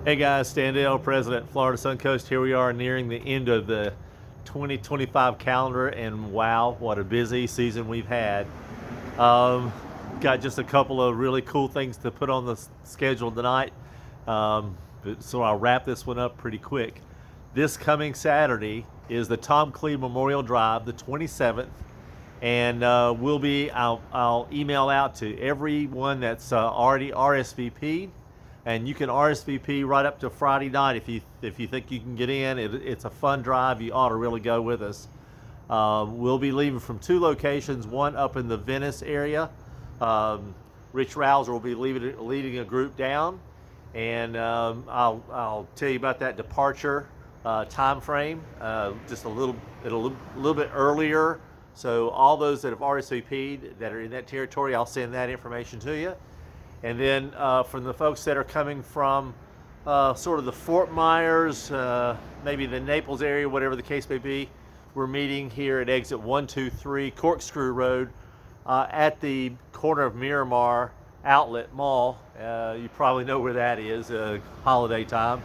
Hey guys, Stan Dale, President, Florida Suncoast. Here we are nearing the end of the 2025 calendar, and wow, what a busy season we've had. Um, Got just a couple of really cool things to put on the schedule tonight, so I'll wrap this one up pretty quick. This coming Saturday is the Tom Clee Memorial Drive, the 27th, and I'll email out to everyone that's already RSVP'd, and you can RSVP right up to Friday night if you think you can get in. It's a fun drive. You ought to really go with us. We'll be leaving from two locations, one up in the Venice area. Rich Rouser will be leading a group down, and I'll tell you about that departure time frame just a little bit earlier. So all those that have RSVP'd that are in that territory, I'll send that information to you. And then from the folks that are coming from sort of the Fort Myers, maybe the Naples area, whatever the case may be, we're meeting here at exit 123 Corkscrew Road at the corner of Miramar Outlet Mall. You probably know where that is, holiday time.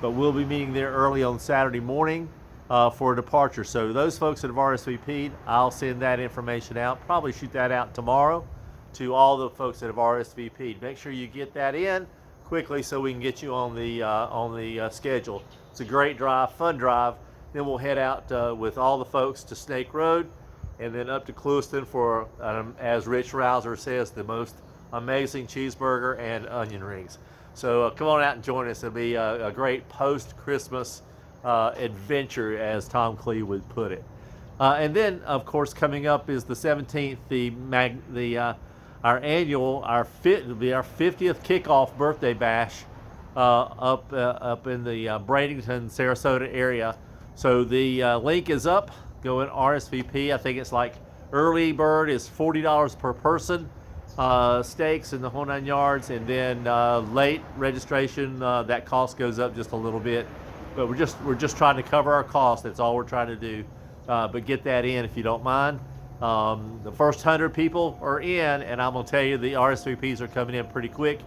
But we'll be meeting there early on Saturday morning for a departure. So those folks that have RSVP'd, I'll send that information out, probably shoot that out tomorrow to all the folks that have RSVP'd. Make sure you get that in quickly so we can get you on the schedule. It's a great drive, fun drive. Then we'll head out with all the folks to Snake Road and then up to Clewiston for, as Rich Rouser says, the most amazing cheeseburger and onion rings. So come on out and join us. It'll be a great post-Christmas adventure, as Tom Clee would put it. And then, of course, coming up is the 17th, our 50th kickoff birthday bash up in the Bradenton, Sarasota area. So the link is up. Go in RSVP. I think it's like early bird is $40 per person, steaks and the whole 9 yards, and then late registration that cost goes up just a little bit. But we're just trying to cover our costs. That's all we're trying to do. But get that in if you don't mind. The first 100 people are in, and I'm going to tell you the RSVPs are coming in pretty quick.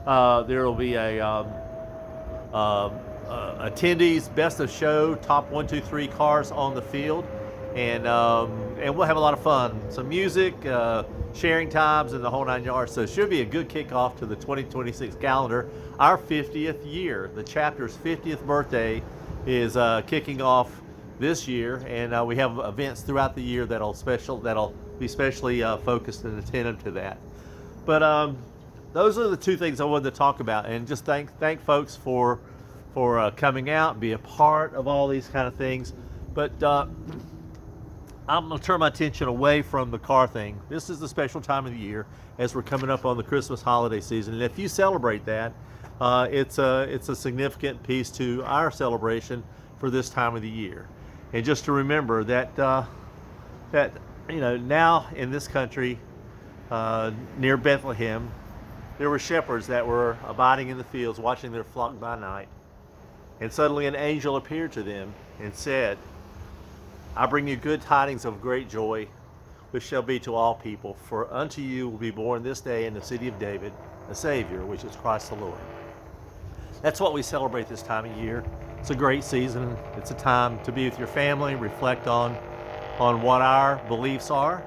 There will be a attendees best of show, top 1, 2, 3 cars on the field, and we'll have a lot of fun. Some music, sharing times, and the whole 9 yards. So it should be a good kickoff to the 2026 calendar. Our 50th year, the chapter's 50th birthday, is kicking off this year, and we have events throughout the year that'll be specially focused and attentive to that. But those are the two things I wanted to talk about, and just thank folks for coming out, be a part of all these kind of things. But I'm going to turn my attention away from the car thing. This is the special time of the year as we're coming up on the Christmas holiday season, and if you celebrate that, it's a significant piece to our celebration for this time of the year. And just to remember that now in this country, near Bethlehem, there were shepherds that were abiding in the fields, watching their flock by night. And suddenly an angel appeared to them and said, "I bring you good tidings of great joy, which shall be to all people. For unto you will be born this day in the city of David a Savior, which is Christ the Lord." That's what we celebrate this time of year. It's a great season. It's a time to be with your family, reflect on what our beliefs are.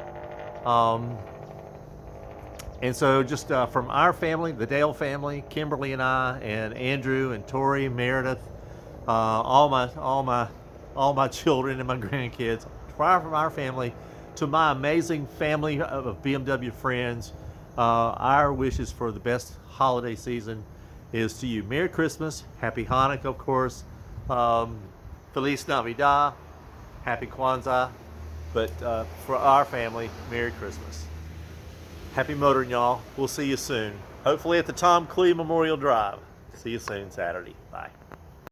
And so just from our family, the Dale family, Kimberly and I, and Andrew and Tori, Meredith, all my children and my grandkids, from our family to my amazing family of BMW friends, our wishes for the best holiday season is to you. Merry Christmas, Happy Hanukkah, of course, Feliz Navidad, Happy Kwanzaa, but for our family, Merry Christmas. Happy motoring, y'all. We'll see you soon. Hopefully at the Tom Clee Memorial Drive. See you soon Saturday. Bye.